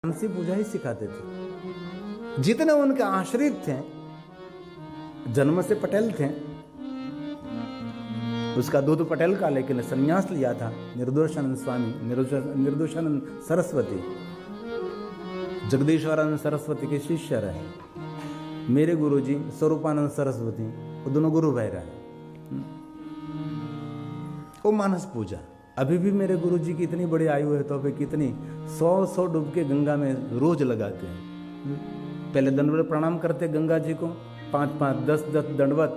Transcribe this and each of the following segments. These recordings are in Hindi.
मानसी पूजा ही सिखाते थे। जितने उनके आश्रित थे, जन्म से पटेल थे, उसका दूध पटेल का, लेकिन संन्यास लिया था निर्दोषानंद स्वामी, निर्दोषानंद सरस्वती, जगदीश्वरानंद सरस्वती के शिष्य रहे। मेरे गुरुजी स्वरूपानंद सरस्वती, वो दोनों गुरु भाई रहे। वो मानस पूजा अभी भी मेरे गुरुजी की इतनी बड़ी आयु है तो वे कितनी 100 डुबके गंगा में रोज लगाते हैं। पहले दंडवत प्रणाम करते गंगा जी को, 5-5, 10-10 दंडवत।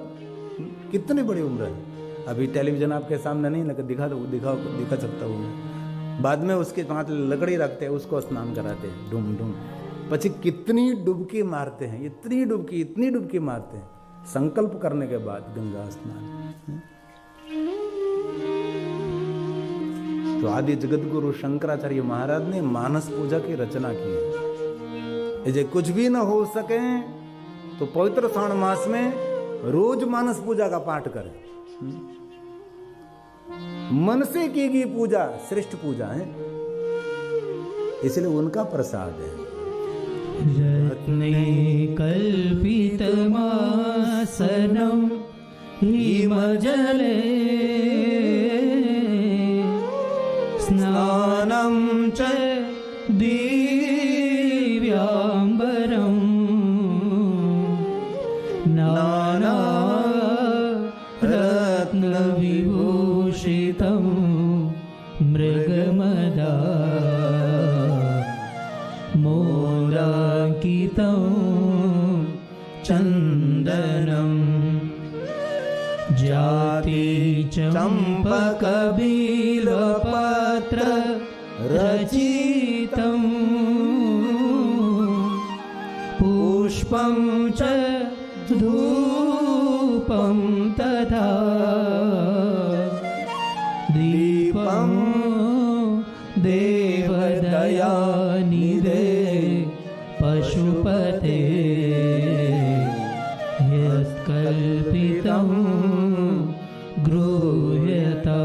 कितनी बड़ी उम्र है। अभी टेलीविजन आपके सामने नहीं लगा, दिखा सकता हूँ मैं। बाद में उसके 5 लकड़ी रखते हैं, उसको स्नान कराते हैं डूम डूम। पची कितनी डुबकी मारते हैं, इतनी डुबकी मारते हैं संकल्प करने के बाद गंगा स्नान। तो आदि जगत गुरु शंकराचार्य महाराज ने मानस पूजा की रचना की है। यदि कुछ भी न हो सके तो पवित्र श्रावण मास में रोज मानस पूजा का पाठ करें। मन से की गई पूजा श्रेष्ठ पूजा है, इसलिए उनका प्रसाद है। रत्ने कल्पितमासनं हिमजले स्नानं च दिव्याम्बरं नाना रत्नविभूषितं मृगमदा मोदाङ्कितं चन्दनं जाति चम्पकबिल्वपत्र रचितं पुष्पं च धूपं तथा दीपं देवदयानिधे पशुपते यत्कल्पितं गृह्यता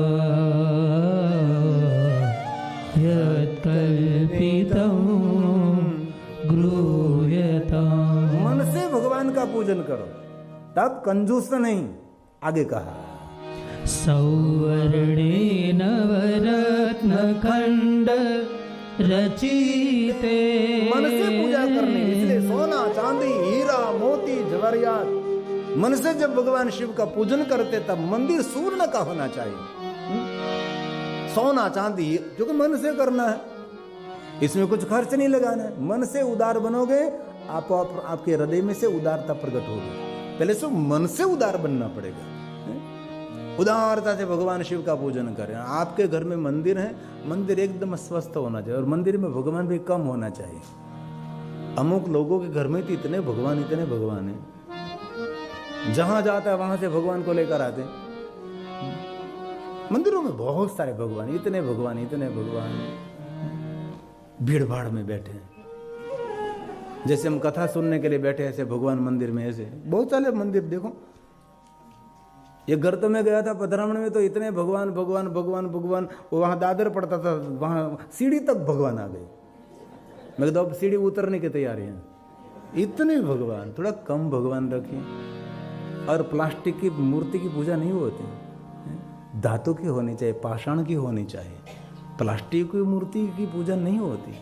यत्कल्पितं गृह्यता। मन से भगवान का पूजन करो, तब कंजूस नहीं। आगे कहा सौवर्णे नवरत्नखंड रचिते। मन से पूजा करनी, इसलिए सोना चांदी हीरा मोती जवाहरात। मन से जब भगवान शिव का पूजन करते तब मंदिर स्वर्ण का होना चाहिए। सोना चांदी क्योंकि मन से करना है, इसमें कुछ खर्च नहीं लगाना है। मन से उदार बनोगे, आपके हृदय में से उदारता प्रकट होगी। पहले से मन से उदार बनना पड़ेगा। उदारता से भगवान शिव का पूजन करें। आपके घर में मंदिर है, मंदिर एकदम स्वस्थ होना चाहिए और मंदिर में भगवान भी कम होना चाहिए। अमुक लोगों के घर में तो इतने भगवान है, जहां जाता है वहां से भगवान को लेकर आते। मंदिरों में बहुत सारे भगवान, इतने भगवान, भीड़ भाड़ में बैठे हैं। जैसे हम कथा सुनने के लिए बैठे, ऐसे भगवान मंदिर में, ऐसे बहुत सारे मंदिर देखो। ये घर तो मैं गया था पथरामण में, तो इतने भगवान। वहां दादर पड़ता था, वहां सीढ़ी तक भगवान आ गए। मैं कहता अब सीढ़ी उतरने की तैयारी है। इतने भगवान, थोड़ा कम भगवान रखिए। और प्लास्टिक की मूर्ति की पूजा नहीं होती, धातु की होनी चाहिए, पाषाण की होनी चाहिए। प्लास्टिक की मूर्ति की पूजा नहीं होती।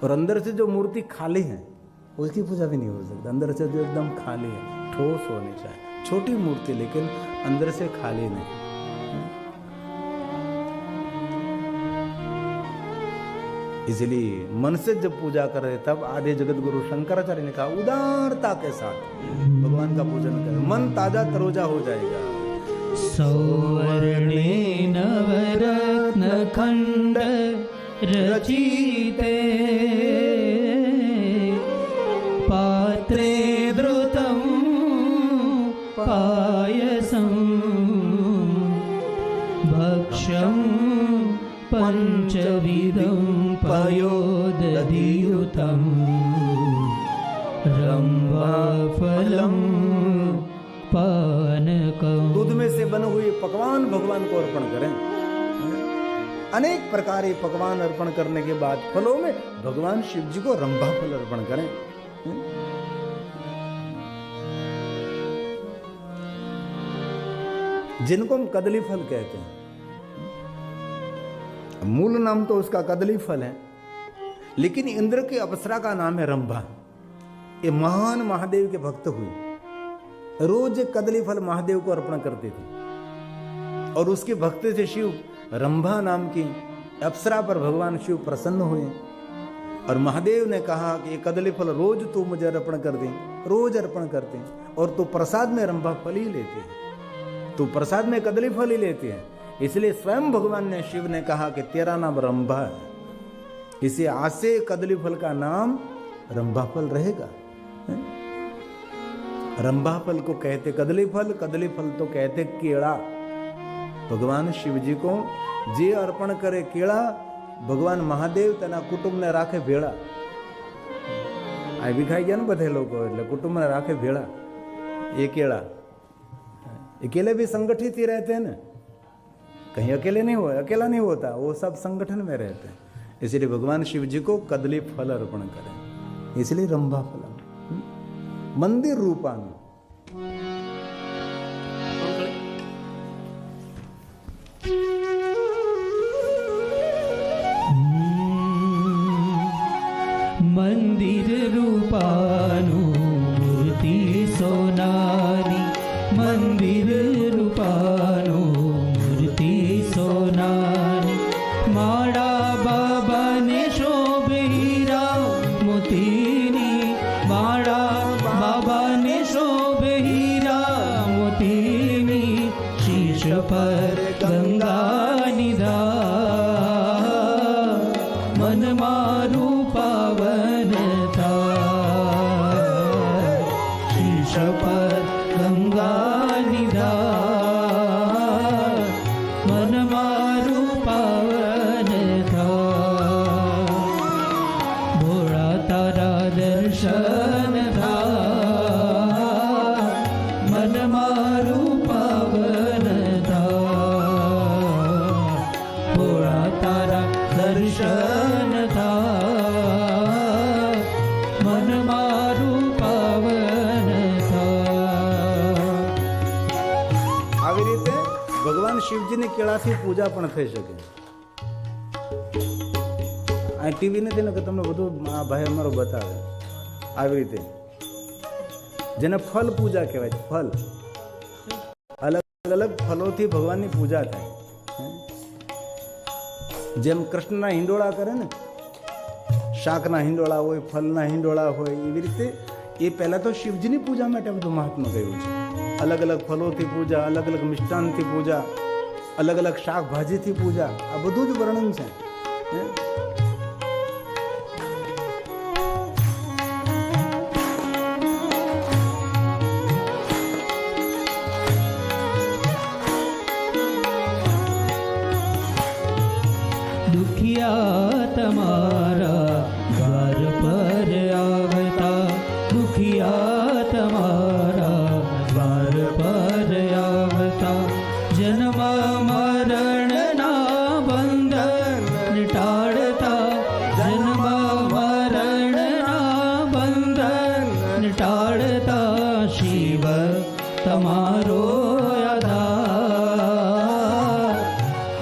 और अंदर से जो मूर्ति खाली है उसकी पूजा भी नहीं हो सकती। अंदर से जो एकदम खाली है, ठोस होनी चाहिए। छोटी मूर्ति लेकिन अंदर से खाली नहीं। इसलिए मन से जब पूजा कर रहे तब आदि जगत गुरु शंकराचार्य ने कहा उदारता के साथ भगवान का पूजन करें, मन ताजा तरोजा हो जाएगा। सौवर्णे नवरत्नखंड रचिते पात्रे द्रुतं पायसं भक्ष्यं पंचविधं पयोदधियुतं रंभाफलं पानकं। दूध में से बने हुए पकवान भगवान को अर्पण करें। अनेक प्रकार के पकवान अर्पण करने के बाद फलों में भगवान शिव जी को रंभा फल अर्पण करें। जिनको हम कदली फल कहते हैं, मूल नाम तो उसका कदली फल है, लेकिन इंद्र की अप्सरा का नाम है रंभा। ये महान महादेव के भक्त हुए, रोज एक कदली फल महादेव को अर्पण करते थे, और उसके भक्ति से शिव रंभा नाम की अप्सरा पर भगवान शिव प्रसन्न हुए। और महादेव ने कहा कि ये कदली फल रोज तू मुझे अर्पण कर दे, रोज अर्पण करते हैं, और तू प्रसाद में रंभा फल ही लेते हैं, तू प्रसाद में कदली फल ही लेते हैं। इसलिए स्वयं भगवान ने शिव ने कहा कि तेरा नाम रंभा है, इसे आज से कदली फल का नाम रंभा फल रहेगा। रंभा फल को कहते कदली फल तो कहते केड़ा। भगवान शिव जी को जे अर्पण करे केड़ा, भगवान महादेव तेना कुटुंब ने राखे भेड़ा। आ भी खाई गया ना बधे लोगों, એટલે कुटुंब ने राखे भेड़ा। ये केड़ा अकेले भी संगठित ही रहते हैं ना, कहीं अकेले नहीं हुआ, अकेला नहीं होता, वो सब संगठन में रहते हैं। इसलिए भगवान शिव जी को कदली फल अर्पण करें, इसलिए रंभा फल मंदिर रूपान। મંદિર રૂપાનું મૂર્તિ સોનાની, મંદિર રૂપાનું મૂર્તિ સોનાની, માળા બાબાને શોભે હીરા મોતીની, માળા બાબાને શોભે હીરા મોતીની, શીશ પર ગંગા નિધાન, મન મારું પાવન થાય, શીશ પર ગંગા નિધાન, મન મારું પાવન થાય, ભોળા તારા દર્શન થાય, મન મારું પાવન થાય, ભોળા તારા દર્શન થાય, મન મારું પાવન થાય। આવી રીતે ભગવાન શિવજીની કેળાથી પૂજા પણ થઈ શકે। આ ટીવી નથી ને કે તમને બધું આ ભાઈ અમારો બતાવે। આવી રીતે જેને ફલ પૂજા કહેવાય છે, ફલ અલગ અલગ ફલોથી ભગવાનની પૂજા થાય। જેમ કૃષ્ણના હિંડોળા કરે ને, શાકના હિંડોળા હોય, ફલના હિંડોળા હોય, એવી રીતે એ પહેલાં તો શિવજીની પૂજા માટે બધું મહાત્મા કહ્યું છે। અલગ અલગ ફલોથી પૂજા, અલગ અલગ મિષ્ટાનથી પૂજા, અલગ અલગ શાકભાજીથી પૂજા, આ બધું જ વર્ણન છે। દુખિયા તમારા દ્વાર પર આવતા, દુખિયા તમારા દ્વાર પર આવતા, જન્મ મરણના બંધન ટાળતા, જન્મ મરણના બંધન ટાળતા, શિવ તમારો આધાર,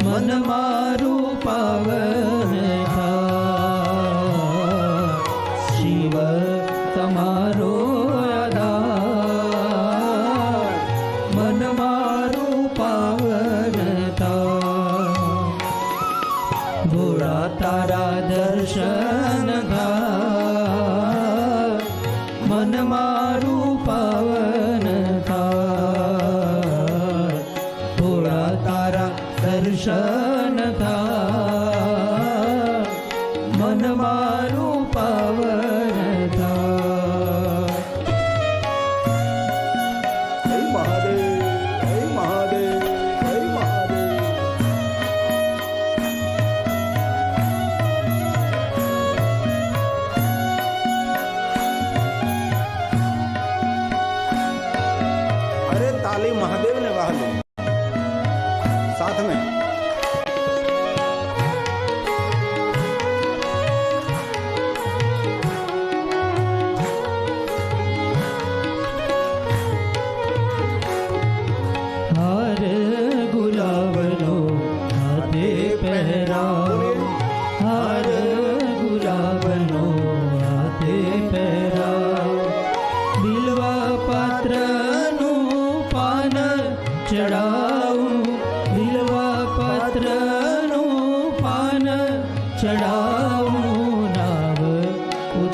મન મારું પાવન થાય, શિવ તમારો આધાર, મન મારું પાવન થાય, ભોળા તારા દર્શન થાય, મન મારું પાવન થાય, ભોળા તારા દર્શન થાય, મન મારું પાવન થાય।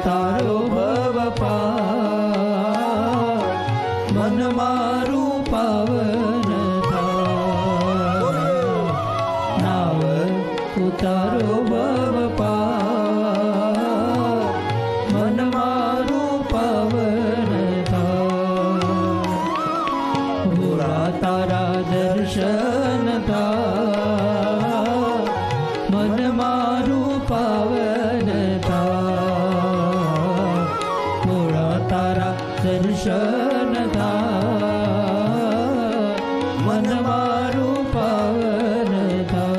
તારો ભવ પાર મન મારું પાવન થાય નાવ ઉતારો ભવ પાર મન મારું પાવન થાય ભોળા તારા દર્શન થાય મન મારું પાવન થાય ભોળા તારા દર્શન થાય મન મારું પાવન થાય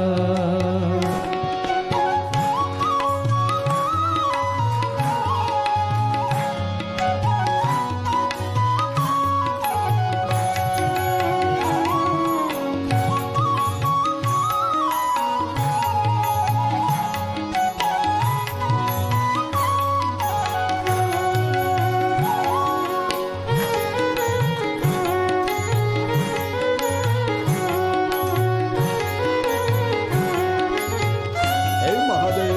હે મહાદેવ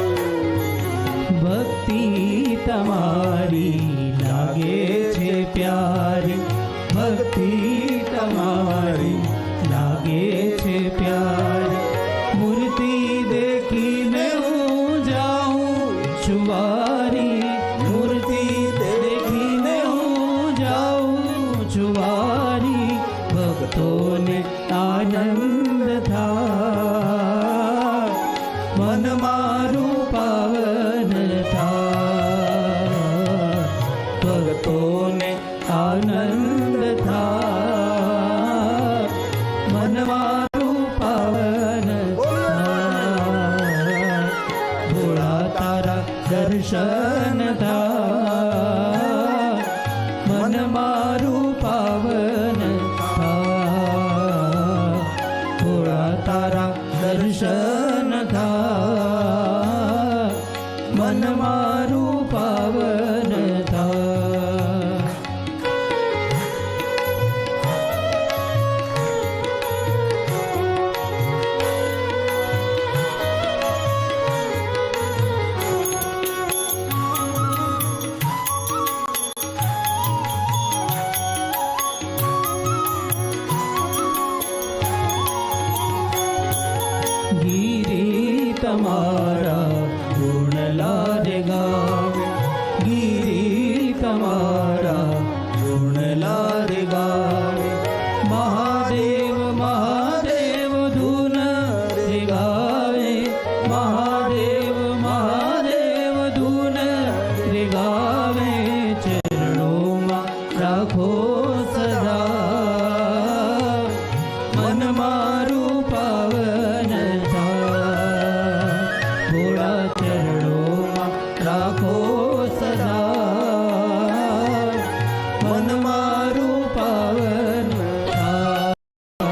ભક્તિ તમારી લાગે છે પ્યારી ભક્તિ તમારી લાગે છે પ્યારી મૂર્તિ દેખીને હું જાઉં છુવારી મૂર્તિ દેખીને હું જાઉં છુવારી ભક્તોને આનંદ થાય મન મારું પાવન થાય ભક્તોને આનંદ થાય મન મારું પાવન થાય ભોળા તારા દર્શન થાય મન મારું પાવન થાય ભોળા તારા દર્શન થાય મન મારું પાવન થાય ગીરી તમારા ગુણલા રે ગાવે ગીરી તમારા ગુણલા રે ગાવે મહાદેવ મહાદેવ ધૂન રે ગાવે મહાદેવ મહાદેવ ધૂન રે ગાવે ચરણોમાં રાખો સદા મન મારું પાવન થાય ભોળા ચરણોમાં રાખો સદા મન મારું પાવન થાય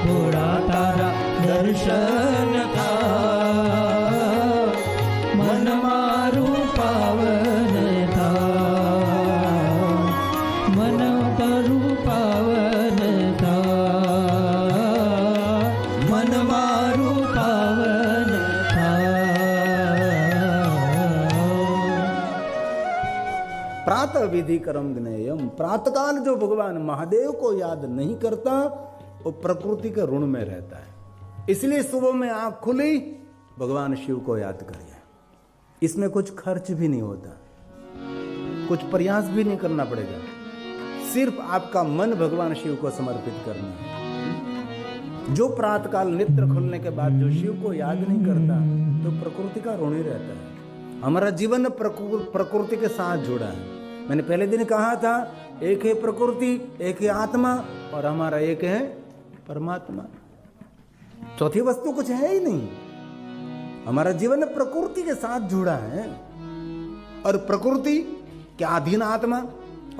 ભોળા તારા દર્શન થાય મન મારું પાવન થાય મન તારું પાવન થાય મન મારું પાવન થાય प्रातः विधि कर्म ज्ञेयम प्रातःकाल जो भगवान महादेव को याद नहीं करता वो प्रकृति के ऋण में रहता है। इसलिए सुबह में आंख खुली भगवान शिव को याद करिए। इसमें कुछ खर्च भी नहीं होता, कुछ प्रयास भी नहीं करना पड़ेगा, सिर्फ आपका मन भगवान शिव को समर्पित करना है। जो प्रातःकाल नेत्र खुलने के बाद जो शिव को याद नहीं करता तो प्रकृति का ऋणी रहता है। हमारा जीवन प्रकृति के साथ जुड़ा है। मैंने पहले दिन कहा था एक है प्रकृति, एक है आत्मा और हमारा एक है परमात्मा। चौथी वस्तु कुछ है ही नहीं। हमारा जीवन प्रकृति के साथ जुड़ा है और प्रकृति के अधीन आत्मा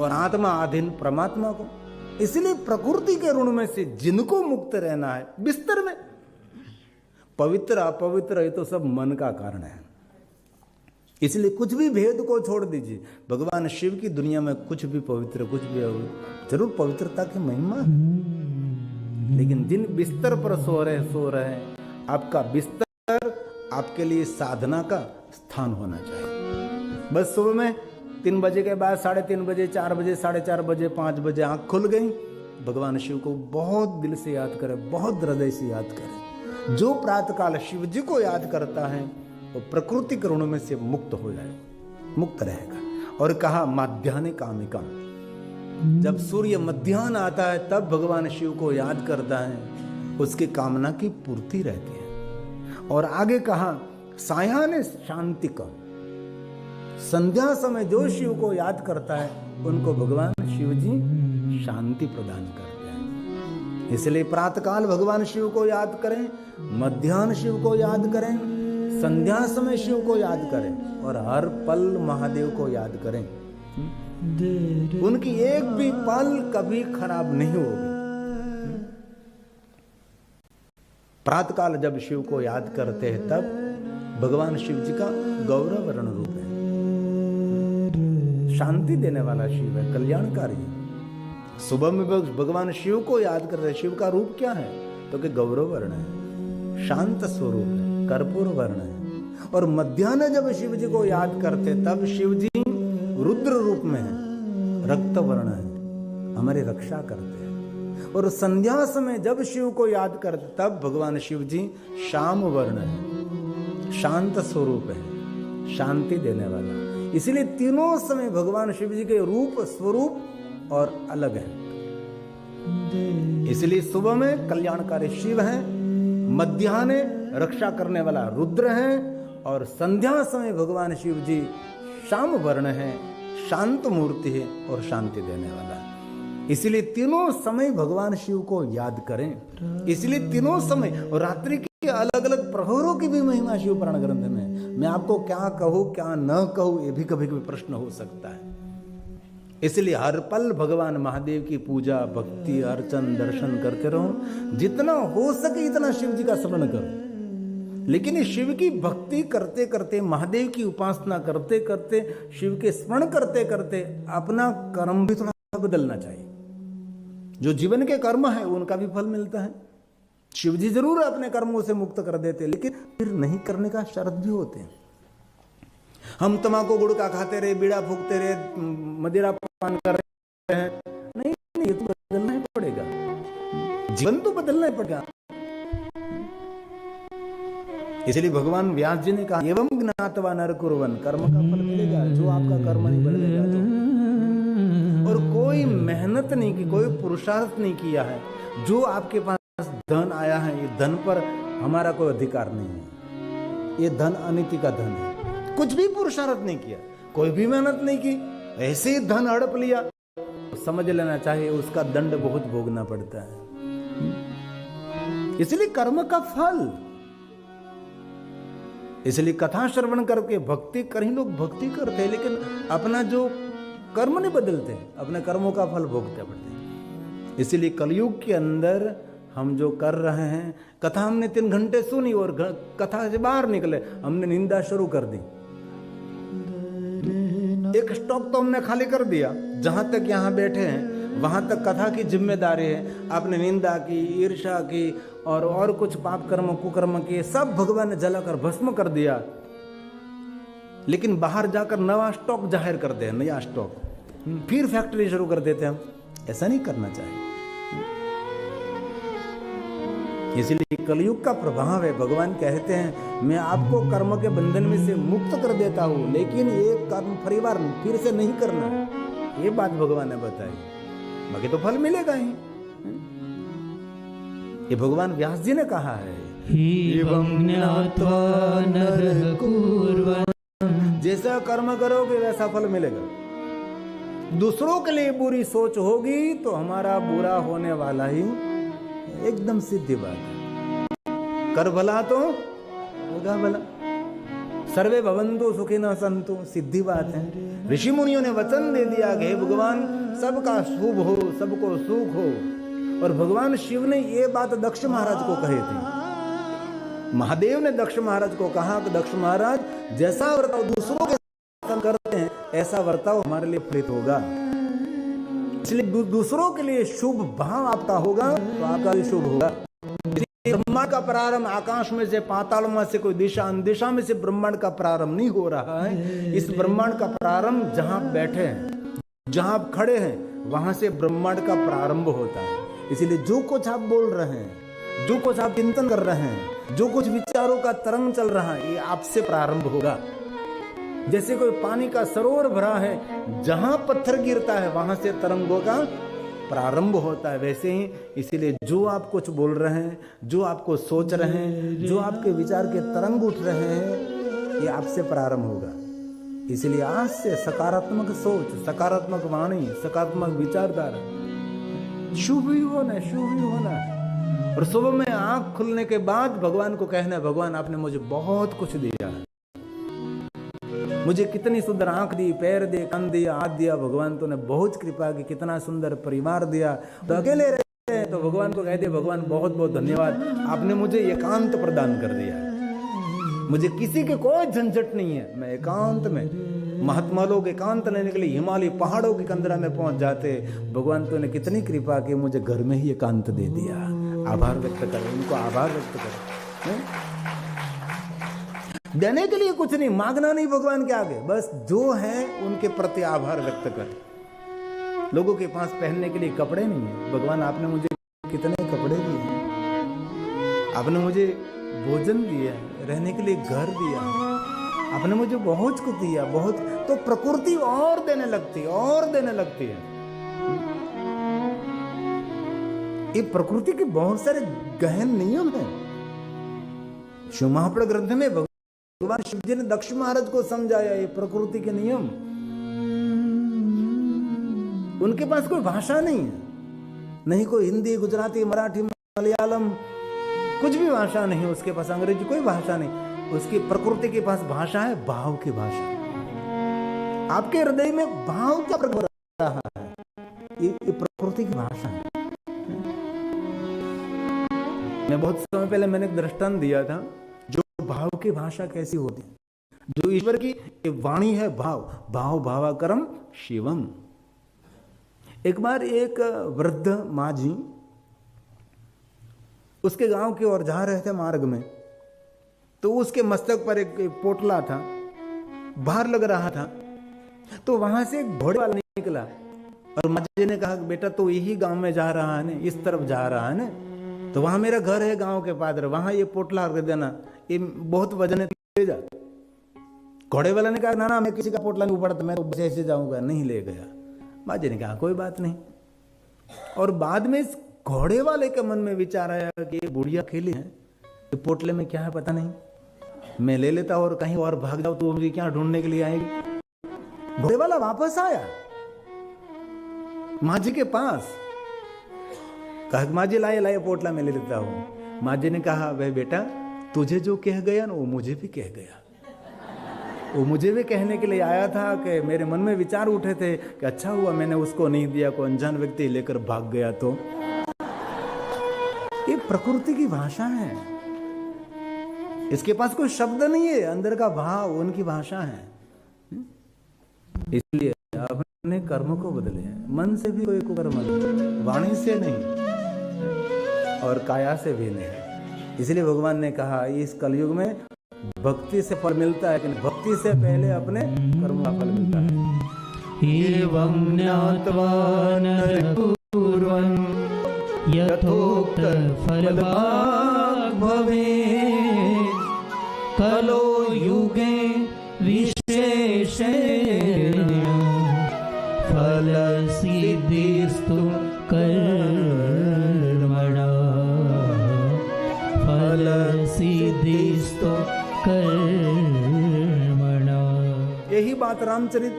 और आत्मा अधीन परमात्मा को। इसलिए प्रकृति के ऋण में से जिनको मुक्त रहना है बिस्तर में, पवित्र अपवित्र ये तो सब मन का कारण है। इसलिए कुछ भी भेद को छोड़ दीजिए, भगवान शिव की दुनिया में कुछ भी पवित्र कुछ भी जरूर पवित्रता की महिमा है, लेकिन जिन बिस्तर पर सो रहे आपका बिस्तर आपके लिए साधना का स्थान होना चाहिए। बस सुबह में 3 बजे के बाद 3:30 बजे, 4 बजे, 4:30 बजे, 5 बजे आंख खुल गई, भगवान शिव को बहुत दिल से याद करें, बहुत हृदय से याद करें। जो प्रातःकाल शिव जी को याद करता है वो प्रकृति के ऋणों में से मुक्त हो जाएगा, मुक्त रहेगा। और कहा माध्याह्ने कामिका, जब सूर्य मध्याह्न आता है तब भगवान शिव को याद करता है, उसकी कामना की पूर्ति रहती है। और आगे कहा सायाह्ने शांतिका, संध्या समय जो शिव को याद करता है उनको भगवान शिव जी शांति प्रदान करते हैं। इसलिए प्रातःकाल भगवान शिव को याद करें, मध्याह्न शिव को याद करें, संध्या समय शिव को याद करें और हर पल महादेव को याद करें। उनकी एक भी पल कभी खराब नहीं होगी। प्रातःकाल जब शिव को याद करते हैं तब भगवान शिव जी का गौरव वर्ण रूप है, शांति देने वाला शिव है, कल्याणकारी है। सुबह में भगवान शिव को याद करते हैं। शिव का रूप क्या है? तो कि गौरव वर्ण है, शांत स्वरूप है, कर्पूर वर्ण है। और मध्याह्न जब शिव जी को याद करते तब शिव जी रुद्र रूप में है, रक्त वर्ण है, हमारी रक्षा करते हैं। और संध्या समय जब शिव को याद करते तब भगवान शिव जी श्याम वर्ण है, शांत स्वरूप है, शांति देने वाला। इसलिए तीनों समय भगवान शिव जी के रूप स्वरूप और अलग है। इसलिए सुबह में कल्याणकारी शिव है, मध्याह्न रक्षा करने वाला रुद्र है और संध्या समय भगवान शिव जी श्याम वर्ण है, शांत मूर्ति है और शांति देने वाला है। इसलिए तीनों समय भगवान शिव को याद करें। इसलिए तीनों समय और रात्रि के अलग अलग प्रहरों की भी महिमा शिव पुराण ग्रंथ में। मैं आपको क्या कहूं क्या न कहूं ये भी कभी कभी प्रश्न हो सकता है। इसलिए हर पल भगवान महादेव की पूजा, भक्ति, अर्चन, दर्शन करते रहो। जितना हो सके इतना शिव जी का स्मरण करो। लेकिन इस शिव की भक्ति करते करते, महादेव की उपासना करते करते, शिव के स्मरण करते करते अपना कर्म भी थोड़ा बदलना चाहिए। जो जीवन के कर्म है उनका भी फल मिलता है। शिव जी जरूर अपने कर्मों से मुक्त कर देते, लेकिन फिर नहीं करने का शर्त भी होते हैं। हम तम्बाकू गुड़का खाते रहे, बीड़ा फूकते रहे, मदिरा पान कर रहे हैं, नहीं नहीं, ये तो बदलना ही पड़ेगा। जीवन तो बदलना ही पड़ेगा। इसलिए भगवान व्यास जी ने कहा एवं ज्ञातवा नर कुर्वन, कर्म का फल मिलेगा जो आपका कर्म नहीं बदलेगा तो। और कोई मेहनत नहीं की, कोई पुरुषार्थ नहीं किया है, जो आपके पास धन आया है ये धन पर हमारा कोई अधिकार नहीं है। ये धन अनिति का धन है। कुछ भी पुरुषार्थ नहीं किया, कोई भी मेहनत नहीं की, ऐसे ही धन हड़प लिया, समझ लेना चाहिए उसका दंड बहुत भोगना पड़ता है। इसलिए कर्म का फल, इसलिए कथा श्रवण करके भक्ति कहीं लोग भक्ति करते हैं लेकिन अपना जो कर्म नहीं बदलते, अपने कर्मों का फल भोगते पड़ते। इसलिए कलयुग के अंदर हम जो कर रहे हैं, कथा हमने 3 घंटे सुनी और कथा से बाहर निकले हमने निंदा शुरू कर दी। एक स्टॉक तो हमने खाली कर दिया, जहां तक यहां बैठे हैं वहां तक कथा की जिम्मेदारी है। आपने निंदा की, ईर्ष्या की और कुछ पाप कर्म कुकर्म किए, सब भगवान ने जलाकर भस्म कर दिया। लेकिन बाहर जाकर नया स्टॉक जाहिर कर दे, नया स्टॉक, फिर फैक्ट्री शुरू कर देते हैं हम। ऐसा नहीं करना चाहिए। इसलिए कलयुग का प्रभाव है। भगवान कहते हैं मैं आपको कर्म के बंधन में से मुक्त कर देता हूं, लेकिन ये कर्म परिवार फिर से नहीं करना। ये बात भगवान ने बताई, बाकी तो फल मिलेगा ही। ये भगवान व्यास जी ने कहा है एवं ज्ञात्वा नरः कुर्वन्, जैसा कर्म करोगे वैसा फल मिलेगा। दूसरों के लिए बुरी सोच होगी तो हमारा बुरा होने वाला ही, एकदम सीधी बात है। कर भला तो होगा भला। सर्वे भवन्तु सुखिनः सन्तु, सीधी बात है। ऋषि मुनियों ने वचन दे दिया कि हे भगवान सबका शुभ हो, सबको सुख हो। और भगवान शिव ने ये बात दक्ष महाराज को कही थी। महादेव ने दक्ष महाराज को कहा कि दक्ष महाराज जैसा वर्ताव दूसरों के साथ करते हैं ऐसा वर्ताव हमारे लिए फलित होगा। इसलिए दूसरों के लिए शुभ भाव आपका होगा तो आपका भी शुभ होगा। ब्रह्मांड का प्रारंभ आकाश में से, पाताल में से, कोई दिशा अंदिशा में से ब्रह्मांड का प्रारंभ नहीं हो रहा है। इस ब्रह्मांड का प्रारंभ जहां आप बैठे हैं, जहां आप खड़े हैं, वहां से ब्रह्मांड का प्रारंभ होता है। इसीलिए जो कुछ आप बोल रहे हैं, जो कुछ आप चिंतन कर रहे हैं, जो कुछ विचारों का तरंग चल रहा है, ये आपसे प्रारंभ होगा। जैसे कोई पानी का सरोवर भरा है, जहां पत्थर गिरता है वहां से तरंगों का प्रारंभ होता है। वैसे ही इसीलिए जो आप कुछ बोल रहे हैं, जो आपको सोच रहे हैं, जो आपके विचार के तरंग उठ रहे हैं, ये आपसे प्रारंभ होगा। इसलिए आज से सकारात्मक सोच, सकारात्मक वाणी, सकारात्मक विचारधारा, शुभ ही होना, शुभ ही होना। और सुबह में आंख खुलने के बाद भगवान को कहना है, भगवान आपने मुझे बहुत कुछ दिया है, मुझे कितनी सुंदर आंख दी, पैर दे, कान दिया, हाथ दिया, भगवान तूने बहुत कृपा की, कितना सुंदर परिवार दिया। तो अकेले रहते हैं तो भगवान को कहते, भगवान बहुत बहुत धन्यवाद, आपने मुझे एकांत प्रदान कर दिया है, मुझे किसी के कोई झंझट नहीं है, मैं एकांत में। महात्मा लोग एकांत लेने के लिए हिमालय पहाड़ों की कंदरा में पहुंच जाते। भगवान तूने कितनी कृपा की, मुझे घर में ही एकांत दे दिया। आभार व्यक्त करें, उनको आभार व्यक्त करें। देने के लिए कुछ नहीं, मांगना नहीं भगवान के आगे, बस जो है उनके प्रति आभार व्यक्त कर। लोगों के पास पहनने के लिए कपड़े नहीं है, भगवान आपने मुझे कितने कपड़े दिए, आपने मुझे भोजन दिया, रहने के लिए घर दिया, आपने मुझे बहुत कुछ दिया, बहुत। तो प्रकृति और देने लगती है, और देने लगती है। ये प्रकृति के बहुत सारे गहन नियम हैं। शिव महापुराण ग्रंथ में भगवान शिव जी ने दक्ष महाराज को समझाया ये प्रकृति के नियम। उनके पास कोई भाषा नहीं है, नहीं कोई हिंदी, गुजराती, मराठी, मलयालम, कुछ भी भाषा नहीं है उसके पास, अंग्रेजी कोई भाषा नहीं। उसकी प्रकृति के पास भाषा है भाव की भाषा। आपके हृदय में भाव क्या प्रकट हो रहा है, ये प्रकृति की भाषा है। मैं बहुत समय पहले मैंने एक दृष्टांत दिया था, जो भाव की भाषा कैसी होती है, जो ईश्वर की वाणी है, भाव, भाव भावाकरम शिवम। एक बार एक वृद्ध माँ जी उसके गांव की ओर जा रहे थे मार्ग में, तो उसके मस्तक पर एक पोटला था, भार लग रहा था। तो वहां से एक घोड़े वाला निकला और माँ जी ने कहा, बेटा तो यही गांव में जा रहा है ना, इस तरफ जा रहा है ना, तो वहां मेरा घर है गांव के पादर, वहां ये पोटला रख देना, ये बहुत वजन है, ले जा। घोड़े वाले ने कहा, ना ना मैं किसी का पोटला नहीं उपाड़ता, मैं तो ऐसे जाऊंगा, नहीं ले गया। माँ जी ने कहा कोई बात नहीं। और बाद में इस घोड़े वाले के मन में विचार आया कि ये बुढ़िया अकेली है, तो पोटले में क्या है पता नहीं, मैं ले लेता और कहीं और भाग जाऊं तो मुझे क्या ढूंढने के लिए आएगी। घोड़े वाला वापस आया माँ जी के पास, कहा माँ जी लाए लाए पोटला मैं ले लेता हूं। माँ जी ने कहा, वह बेटा तुझे जो कह गया ना वो मुझे भी कह गया, वो मुझे भी कहने के लिए आया था कि मेरे मन में विचार उठे थे कि अच्छा हुआ मैंने उसको नहीं दिया, कोई अनजान व्यक्ति लेकर भाग गया। तो ये प्रकृति की भाषा है, इसके पास कोई शब्द नहीं है, अंदर का भाव उनकी भाषा है। इसलिए अपने कर्म को बदले, मन से भी कोई कर्म नहीं, वाणी से नहीं और काया से भी नहीं। इसलिए भगवान ने कहा इस कलयुग में भक्ति से फल मिलता है, लेकिन भक्ति से पहले अपने कर्म का फल मिलता है। एवं ज्ञात्वा नरः कुर्वन् यथोक्त फलभाग् भवेत् कलो युगे विशेषेण फलसिद्धिस्तु कर्मणा फलसिद्धिस्तु कर्मणा। यही बात रामचरित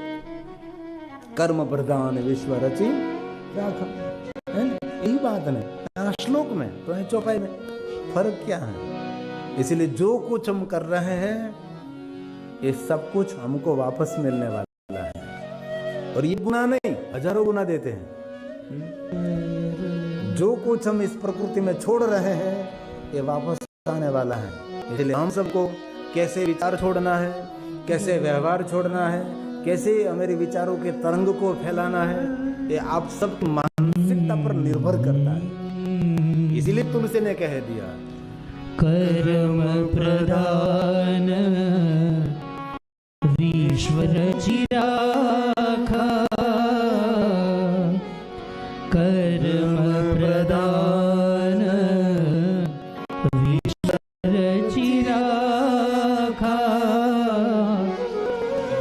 कर्म प्रधान विश्व रचि राखा, यही बात है श्लोक में, तो है चौपाई में। फर्क क्या है? इसलिए जो कुछ हम कर रहे हैं ये सब कुछ हमको वापस मिलने वाला है, और ये गुना नहीं, हजारों गुना देते हैं। जो कुछ हम इस प्रकृति में छोड़ रहे हैं ये वापस आने वाला है। इसलिए हम सबको कैसे विचार छोड़ना है, कैसे व्यवहार छोड़ना है, कैसे हमारे विचारों के तरंग को फैलाना है, ये आप सब मानसिकता पर निर्भर करता है। इसीलिए तुलसी ने कह दिया कर्म प्रधान विश्व रचि राखा, कर्म प्रधान विश्व रचि राखा,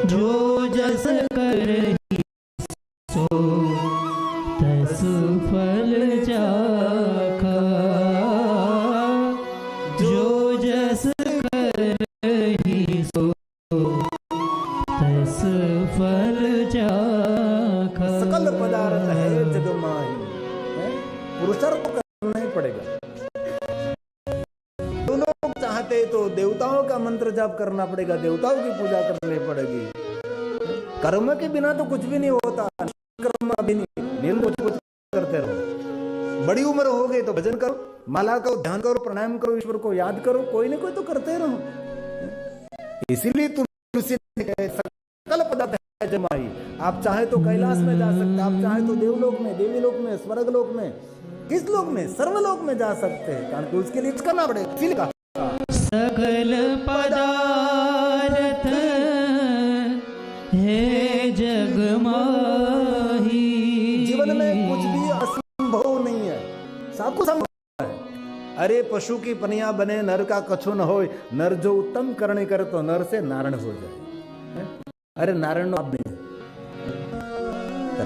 जो जस करहि सो तस फल जाखा, जो जस करहि सो तस फल जाखा। सकल पदार्थ है जग माही, पुरुषार्थ तो करना ही पड़ेगा। तो लोग चाहते तो देवताओं का मंत्र जाप करना पड़ेगा, देवताओं की पूजा करनी पड़ेगी। कर्म के बिना तो कुछ भी नहीं होता, कर्म भी नहीं, निर्कुछ कुछ करते रहो। बड़ी उम्र हो गई तो भजन करो, माला करो, ध्यान करो, प्राणायाम करो, ईश्वर को याद करो, कोई ना कोई तो करते रहो। इसीलिए तुलसी ने सकल पदार्थ है जग माही। आप चाहे तो कैलाश में जा सकते, आप चाहे तो देवलोक में, देवी लोक में, स्वर्ग लोक में, किस लोक में, सर्वलोक में जा सकते हैं। कारण कि उसके लिए करना पड़ेगा। इसीलिए कहा सकल पदार्थ है जग माही। जीवन में कुछ भी असंभव नहीं है, सब कुछ संभव है। अरे पशु की पनिया बने नर का कछु न होय, नर जो उत्तम करने करे तो नर से नारायण हो जाए। अरे नारायण आप नहीं,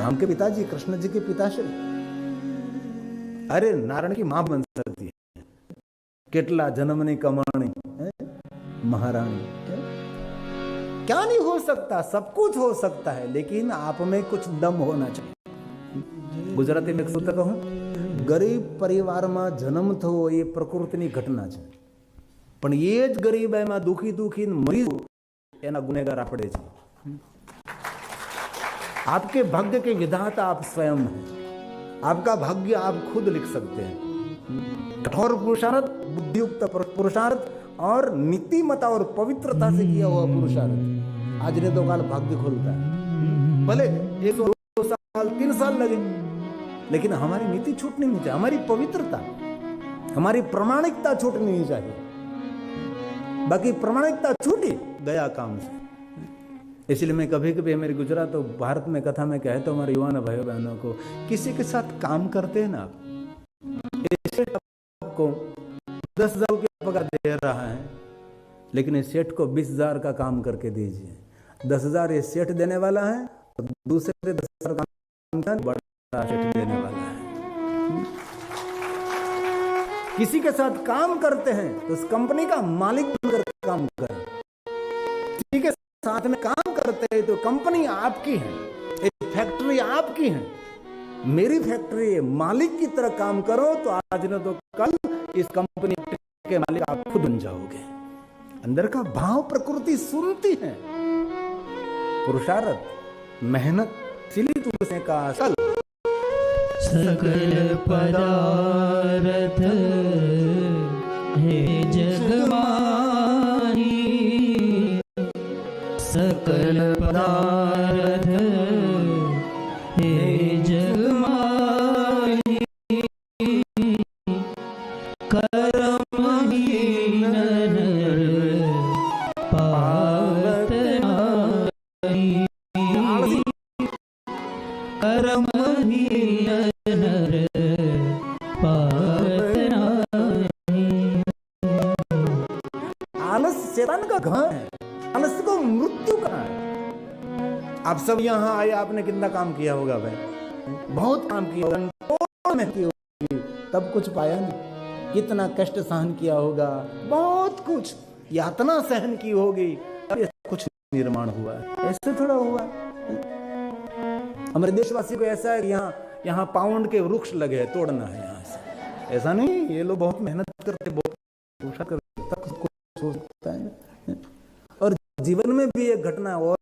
राम के पिताजी, कृष्ण जी के पिताश्री, अरे नारायण की मां बन सकती है। केटला जन्मनी कमाणी महारानी, क्या नहीं हो सकता, सब कुछ हो सकता है, लेकिन आप में कुछ दम होना चाहिए। गुजराती में एक सूत्र कहूं, गरीब परिवार में जन्म थो ये प्रकृतिની ઘટના છે, પણ એ જ ગરીબાઈમાં દુખી દુખીને મરી એના ગુનેગાર આપણે છે। आपके भाग्य के विधाता आप स्वयं हैं, आपका भाग्य आप खुद लिख सकते हैं। कठोर पुरुषार्थ, बुद्धियुक्त पुरुषार्थ और नीतिमता और पवित्रता से किया हुआ पुरुषार्थ आज ने तो काल भाग्य खोलता है। भले 1 2 साल 3 साल लगे, लेकिन हमारी नीति छूटनी नहीं चाहिए, हमारी पवित्रता, हमारी प्रामाणिकता छूटनी नहीं चाहिए। बाकी प्रामाणिकता छूटी गया काम से। इसलिए मैं कभी कभी मेरी गुजरात तो भारत में कथा में कहता हूँ हमारे युवा भाई बहनों को, किसी के साथ काम करते हैं ना आप, आपको 10,000 रुपया पगार दे रहा है, लेकिन इस सेठ को 20,000 का काम करके दीजिए। 10,000 ये सेठ देने वाला है, तो दूसरे 10,000 काम बड़ा सेठ देने वाला है। किसी के साथ काम करते हैं तो उस कंपनी का मालिक बनकर काम करें। किसी के साथ में काम करते हैं तो कंपनी आपकी है, एक फैक्ट्री आपकी है, मेरी फैक्ट्री है, मालिक की तरह काम करो तो आज न तो कल इस कंपनी के मालिक आप खुद बन जाओगे। अंदर का भाव प्रकृति सुनती है। पुरुषार्थ, मेहनत, इसीलिए तुमसे का असल सकल पदार्थ है जग माही, सकल पदार्थ है जग माही, कर्महीन नर पावत नाहि, कर्महीन नर पावत नाहि। आलस शैतान का घर है, आलस को मृत्यु कहा है। आप सब यहाँ आए, आपने कितना काम किया होगा भाई, बहुत काम किया होगा, मेहनत की होगी, तब कुछ पाया नहीं। कितना कष्ट सहन किया होगा, बहुत कुछ यातना सहन की होगी, तब कुछ निर्माण हुआ है। ऐसे थोड़ा हुआ। हमारे देशवासी को ऐसा है कि यहाँ पाउंड के वृक्ष लगे हैं, तोड़ना है यहाँ से, ऐसा नहीं। ये लोग बहुत मेहनत करते, बहुत कोशिश करते, तब कुछ हो सकता है। और जीवन में भी एक घटना और